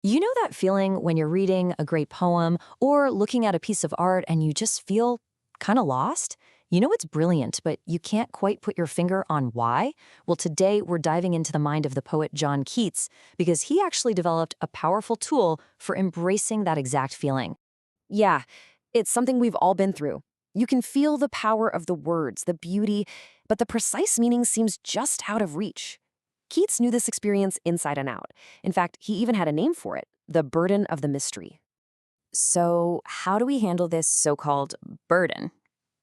You know that feeling when you're reading a great poem or looking at a piece of art and you just feel kind of lost? You know it's brilliant, but you can't quite put your finger on why? Well, today we're diving into the mind of the poet John Keats because he actually developed a powerful tool for embracing that exact feeling. Yeah, it's something we've all been through. You can feel the power of the words, the beauty, but the precise meaning seems just out of reach. Keats knew this experience inside and out. In fact, he even had a name for it, the burden of the mystery. So, how do we handle this so-called burden?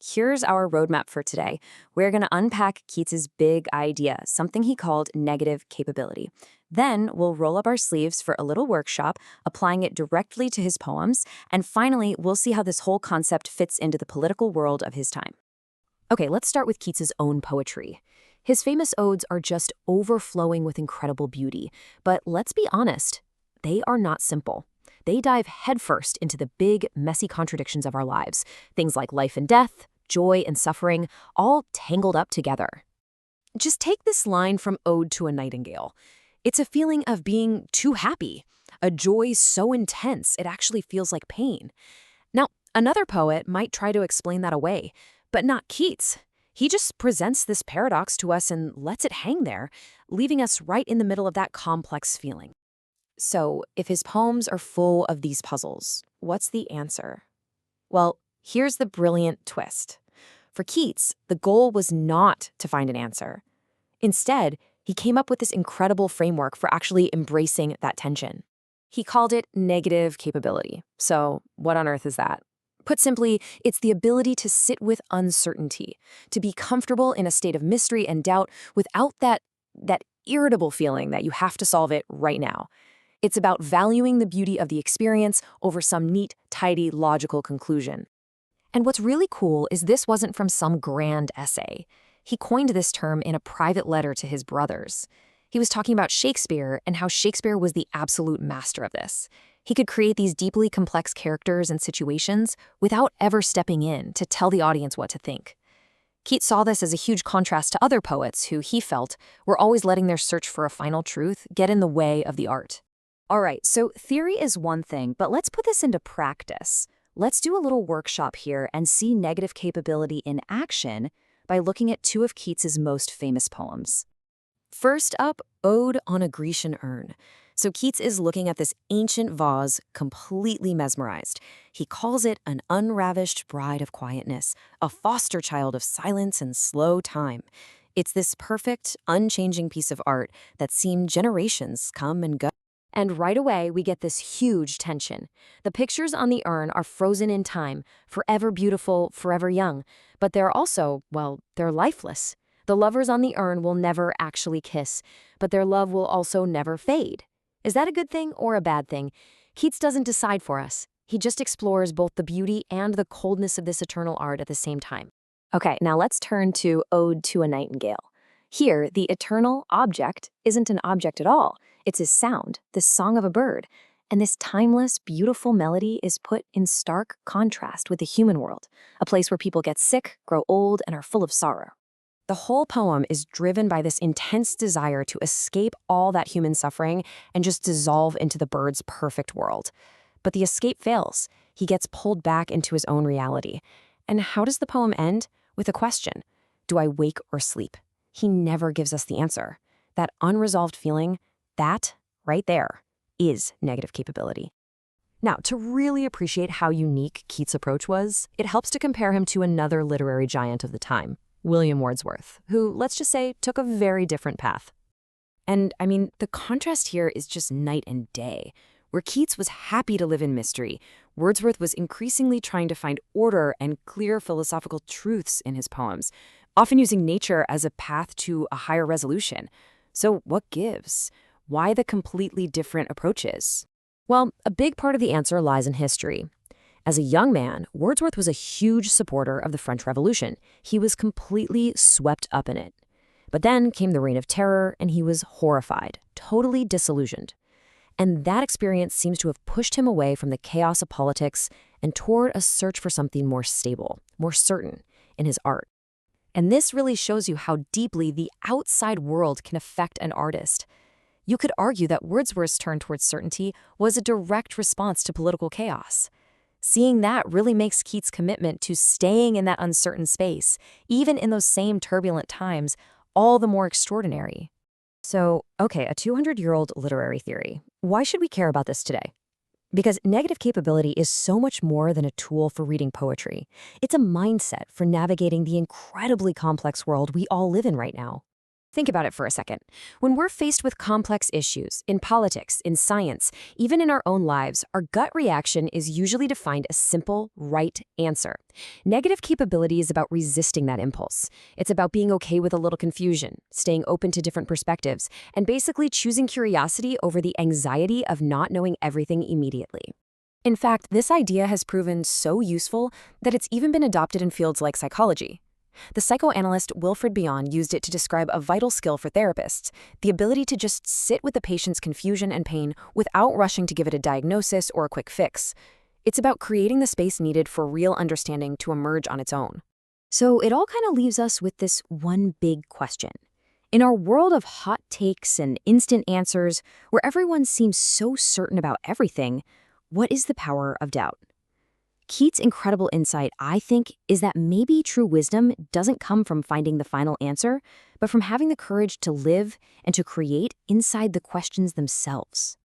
Here's our roadmap for today. We're going to unpack Keats's big idea, something he called negative capability. Then we'll roll up our sleeves for a little workshop, applying it directly to his poems. And finally, we'll see how this whole concept fits into the political world of his time. Okay, let's start with Keats's own poetry. His famous odes are just overflowing with incredible beauty. But let's be honest, they are not simple. They dive headfirst into the big, messy contradictions of our lives. Things like life and death, joy and suffering, all tangled up together. Just take this line from Ode to a Nightingale. It's a feeling of being too happy, a joy so intense it actually feels like pain. Now, another poet might try to explain that away, but not Keats. He just presents this paradox to us and lets it hang there, leaving us right in the middle of that complex feeling. So, if his poems are full of these puzzles, what's the answer? Well, here's the brilliant twist. For Keats, the goal was not to find an answer. Instead, he came up with this incredible framework for actually embracing that tension. He called it negative capability. So, what on earth is that? Put simply, it's the ability to sit with uncertainty, to be comfortable in a state of mystery and doubt without that irritable feeling that you have to solve it right now. It's about valuing the beauty of the experience over some neat, tidy, logical conclusion. And what's really cool is this wasn't from some grand essay. He coined this term in a private letter to his brothers. He was talking about Shakespeare and how Shakespeare was the absolute master of this. He could create these deeply complex characters and situations without ever stepping in to tell the audience what to think. Keats saw this as a huge contrast to other poets who, he felt, were always letting their search for a final truth get in the way of the art. All right, so theory is one thing, but let's put this into practice. Let's do a little workshop here and see negative capability in action by looking at two of Keats's most famous poems. First up, Ode on a Grecian Urn. So Keats is looking at this ancient vase, completely mesmerized. He calls it an unravished bride of quietness, a foster child of silence and slow time. It's this perfect, unchanging piece of art that's seen generations come and go. And right away, we get this huge tension. The pictures on the urn are frozen in time, forever beautiful, forever young. But they're also, well, they're lifeless. The lovers on the urn will never actually kiss, but their love will also never fade. Is that a good thing or a bad thing? Keats doesn't decide for us. He just explores both the beauty and the coldness of this eternal art at the same time. Okay, now let's turn to Ode to a Nightingale. Here, the eternal object isn't an object at all. It's his sound, the song of a bird. And this timeless, beautiful melody is put in stark contrast with the human world, a place where people get sick, grow old, and are full of sorrow. The whole poem is driven by this intense desire to escape all that human suffering and just dissolve into the bird's perfect world. But the escape fails. He gets pulled back into his own reality. And how does the poem end? With a question. Do I wake or sleep? He never gives us the answer. That unresolved feeling, that, right there, is negative capability. Now, to really appreciate how unique Keats' approach was, it helps to compare him to another literary giant of the time, William Wordsworth, who, let's just say, took a very different path. And, I mean, the contrast here is just night and day. Where Keats was happy to live in mystery, Wordsworth was increasingly trying to find order and clear philosophical truths in his poems, often using nature as a path to a higher resolution. So what gives? Why the completely different approaches? Well, a big part of the answer lies in history. As a young man, Wordsworth was a huge supporter of the French Revolution. He was completely swept up in it. But then came the Reign of Terror, and he was horrified, totally disillusioned. And that experience seems to have pushed him away from the chaos of politics and toward a search for something more stable, more certain, in his art. And this really shows you how deeply the outside world can affect an artist. You could argue that Wordsworth's turn towards certainty was a direct response to political chaos. Seeing that really makes Keats' commitment to staying in that uncertain space, even in those same turbulent times, all the more extraordinary. So, okay, a 200-year-old literary theory. Why should we care about this today? Because negative capability is so much more than a tool for reading poetry. It's a mindset for navigating the incredibly complex world we all live in right now. Think about it for a second. When we're faced with complex issues in politics, in science, even in our own lives, our gut reaction is usually to find a simple, right answer. Negative capability is about resisting that impulse. It's about being okay with a little confusion, staying open to different perspectives, and basically choosing curiosity over the anxiety of not knowing everything immediately. In fact, this idea has proven so useful that it's even been adopted in fields like psychology. The psychoanalyst Wilfred Bion used it to describe a vital skill for therapists, the ability to just sit with the patient's confusion and pain without rushing to give it a diagnosis or a quick fix. It's about creating the space needed for real understanding to emerge on its own. So it all kind of leaves us with this one big question. In our world of hot takes and instant answers, where everyone seems so certain about everything, what is the power of doubt? Keats' incredible insight, I think, is that maybe true wisdom doesn't come from finding the final answer, but from having the courage to live and to create inside the questions themselves.